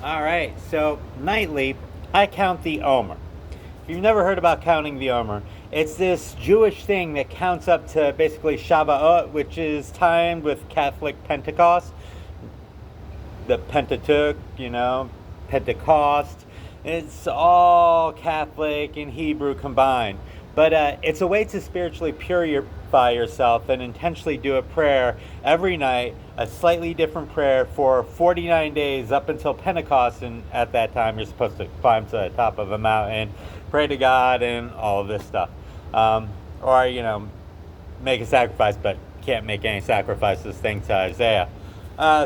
All right, so nightly, I count the Omer. If you've never heard about counting the Omer, it's this Jewish thing that counts up to basically Shavuot, which is timed with Catholic Pentecost, the Pentateuch, Pentecost. It's all Catholic and Hebrew combined. But it's a way to spiritually purify yourself and intentionally do a prayer every night, a slightly different prayer for 49 days up until Pentecost. And at that time, you're supposed to climb to the top of a mountain, pray to God, and all of this stuff. Or, make a sacrifice, but can't make any sacrifices, thanks to Isaiah.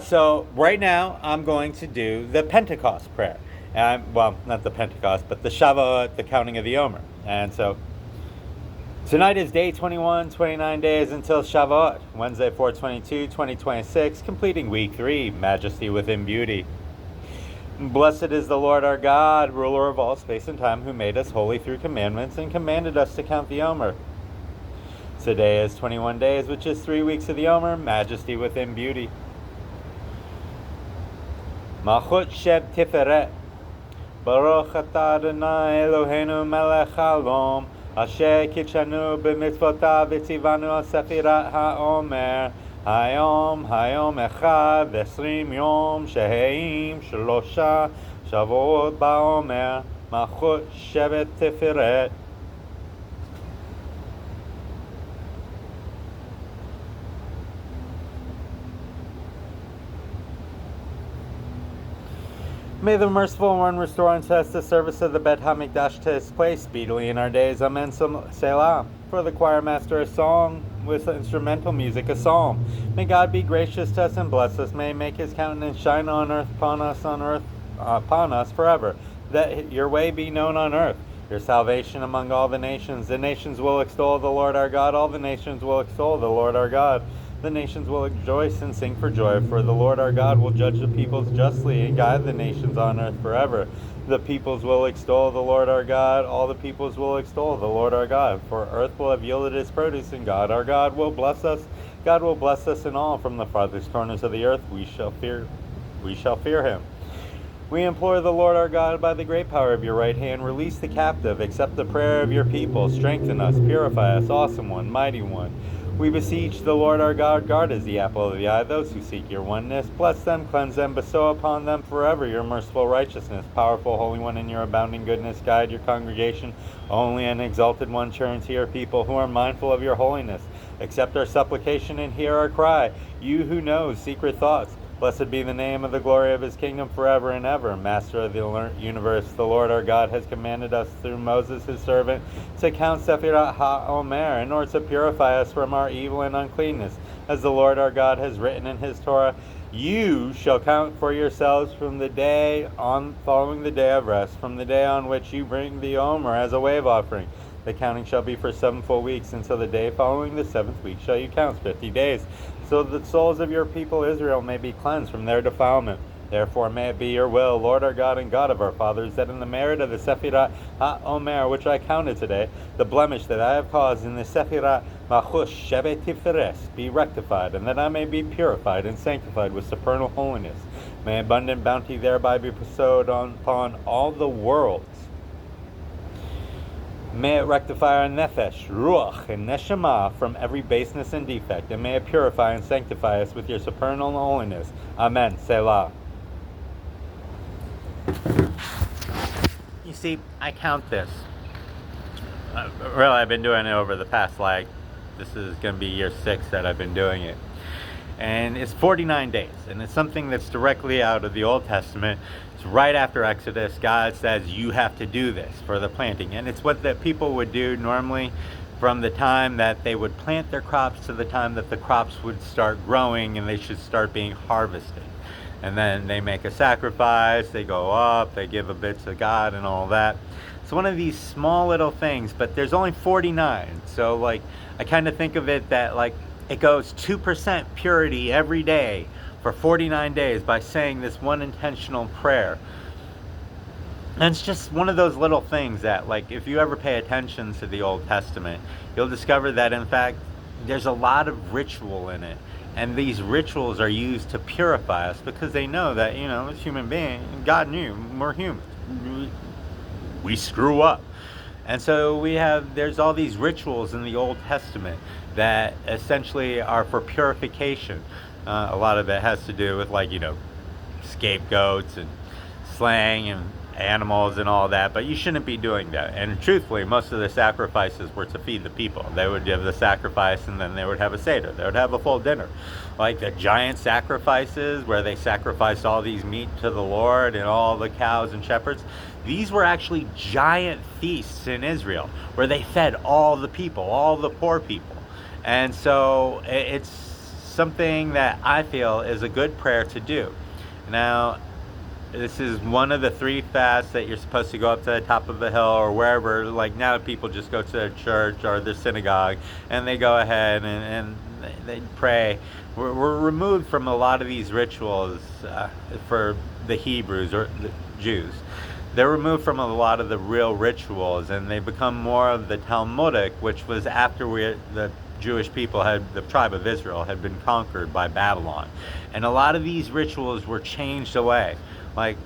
So right now, I'm going to do the Pentecost prayer. Not the Pentecost, but the Shavuot, the counting of the Omer. And so tonight is day 21, 29 days until Shavuot, Wednesday 4/22, 2026, completing week 3, Majesty within Beauty. Blessed is the Lord our God, ruler of all space and time, who made us holy through commandments and commanded us to count the Omer. Today is 21 days, which is 3 weeks of the Omer, Majesty within Beauty. Malchut Sheb Tiferet. Baruch atah Adonai Eloheinu melech haolam, asher kitshanu b'mitzvotav v'tzivanu al sefirat ha'omer, hayom echad v'esrim yom sheheim shlosha shavuot ba'omer, malchut shevet tiferet. May the merciful one restore unto us the service of the Bet HaMikdash to its place speedily in our days. Amen. Selah. For the choir master, a song with instrumental music, a psalm. May God be gracious to us and bless us. May he make his countenance shine on earth upon us forever. That your way be known on earth, your salvation among all the nations. The nations will extol the Lord our God. All the nations will extol the Lord our God. The nations will rejoice and sing for joy, for the Lord our God will judge the peoples justly and guide the nations on earth forever. The peoples will extol the Lord our God, all the peoples will extol the Lord our God, for earth will have yielded its produce, and God our God will bless us. God will bless us in all. From the farthest corners of the earth we shall fear him. We implore the Lord our God, by the great power of your right hand, release the captive, accept the prayer of your people, strengthen us, purify us, awesome one, mighty one. We beseech the Lord our God, guard as the apple of the eye those who seek your oneness. Bless them, cleanse them, bestow upon them forever your merciful righteousness. Powerful Holy One, in your abounding goodness, guide your congregation. Only an exalted one turn to your people who are mindful of your holiness. Accept our supplication and hear our cry. You who knows secret thoughts. Blessed be the name of the glory of his kingdom forever and ever. Master of the universe, the Lord our God has commanded us through Moses his servant to count Sefirat HaOmer in order to purify us from our evil and uncleanness. As the Lord our God has written in his Torah, you shall count for yourselves from the day following the day of rest, from the day on which you bring the Omer as a wave offering. The counting shall be for 7 full weeks. Until the day following the 7th week shall you count 50 days, so that the souls of your people Israel may be cleansed from their defilement. Therefore may it be your will, Lord our God and God of our fathers, that in the merit of the Sefirat HaOmer, which I counted today, the blemish that I have caused in the Sefirat Malchut Shevet Tiferet be rectified, and that I may be purified and sanctified with supernal holiness. May abundant bounty thereby be bestowed upon all the worlds. May it rectify our nefesh, ruach, and neshama from every baseness and defect, and may it purify and sanctify us with your supernal holiness. Amen. Selah. You see, I count this. Really, I've been doing it over the past, this is going to be year 6 that I've been doing it. And it's 49 days, and it's something that's directly out of the Old Testament. It's right after Exodus. God says you have to do this for the planting, and it's what the people would do normally from the time that they would plant their crops to the time that the crops would start growing and they should start being harvested. And then they make a sacrifice, they go up, they give a bit to God and all that. It's one of these small little things, but there's only 49. So I kind of think of it that it goes 2% purity every day for 49 days by saying this one intentional prayer. And it's just one of those little things that, if you ever pay attention to the Old Testament, you'll discover that, in fact, there's a lot of ritual in it. And these rituals are used to purify us because they know that, as human beings, God knew we're human. We screw up. And so there's all these rituals in the Old Testament that essentially are for purification. A lot of it has to do with scapegoats and slaying and animals and all that, but you shouldn't be doing that. And truthfully, most of the sacrifices were to feed the people. They would give the sacrifice and then they would have a Seder. They would have a full dinner. Like the giant sacrifices where they sacrificed all these meat to the Lord and all the cows and shepherds. These were actually giant feasts in Israel where they fed all the people, all the poor people. And so it's something that I feel is a good prayer to do. Now, this is one of the 3 fasts that you're supposed to go up to the top of a hill or wherever. Like now people just go to their church or their synagogue and they go ahead and they pray. We're removed from a lot of these rituals for the Hebrews or the Jews. They're removed from a lot of the real rituals and they become more of the Talmudic, which was after the Jewish people the tribe of Israel had been conquered by Babylon. And a lot of these rituals were changed away. Like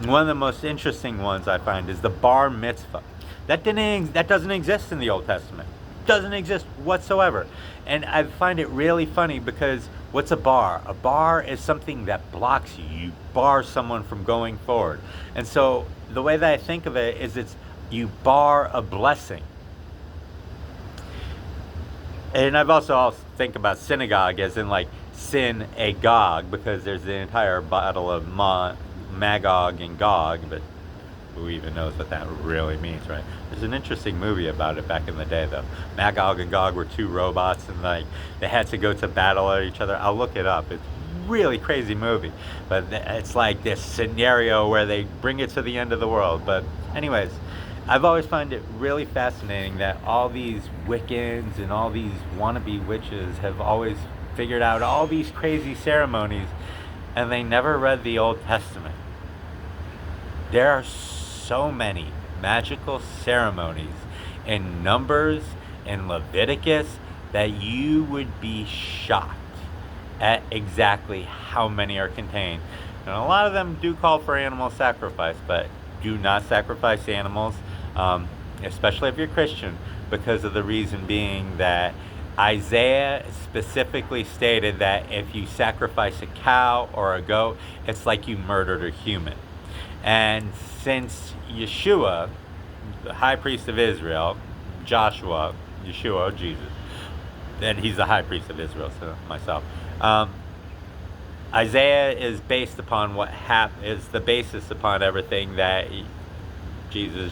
one of the most interesting ones I find is the bar mitzvah. That doesn't exist in the Old Testament. Doesn't exist whatsoever. And I find it really funny because what's a bar? A bar is something that blocks you. You bar someone from going forward. And so the way that I think of it is you bar a blessing. And I've also think about synagogue as in like sin a Gog, because there's the entire battle of Magog and Gog, but who even knows what that really means, right? There's an interesting movie about it back in the day, though. Magog and Gog were 2 robots, and they had to go to battle at each other. I'll look it up. It's a really crazy movie, but it's like this scenario where they bring it to the end of the world. But anyways, I've always found it really fascinating that all these Wiccans and all these wannabe witches have always figured out all these crazy ceremonies, and they never read the Old Testament. There are so many magical ceremonies in Numbers and Leviticus that you would be shocked at exactly how many are contained. And a lot of them do call for animal sacrifice, but do not sacrifice animals, especially if you're Christian, because of the reason being that Isaiah specifically stated that if you sacrifice a cow or a goat, it's like you murdered a human. And since Yeshua, the high priest of Israel, Yeshua, Jesus, and he's the high priest of Israel, so myself, Isaiah is based upon is the basis upon everything that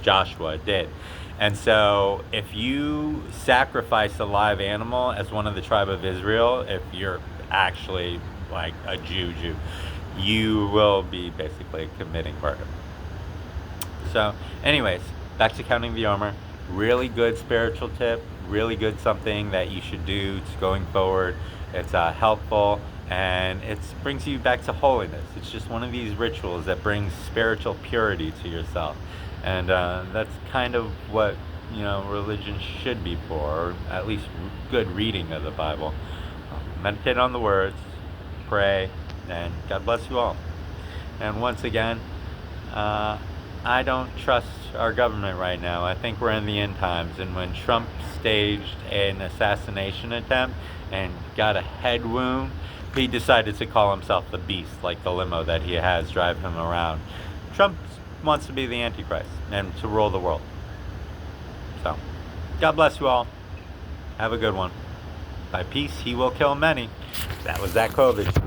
Joshua did. And so if you sacrifice a live animal as one of the tribe of Israel, if you're actually like a Jew, you will be basically committing murder. So anyways, back to counting the Omer. Really good spiritual tip, really good something that you should do going forward. It's helpful, and it brings you back to holiness. It's just one of these rituals that brings spiritual purity to yourself. And that's kind of what religion should be for, or at least good reading of the Bible. Meditate on the words, pray, and God bless you all. And once again, I don't trust our government right now. I think we're in the end times, and when Trump staged an assassination attempt and got a head wound, he decided to call himself the Beast, like the limo that he has drive him around. Trump wants to be the Antichrist and to rule the world. So, God bless you all. Have a good one. By peace, he will kill many. That was that COVID.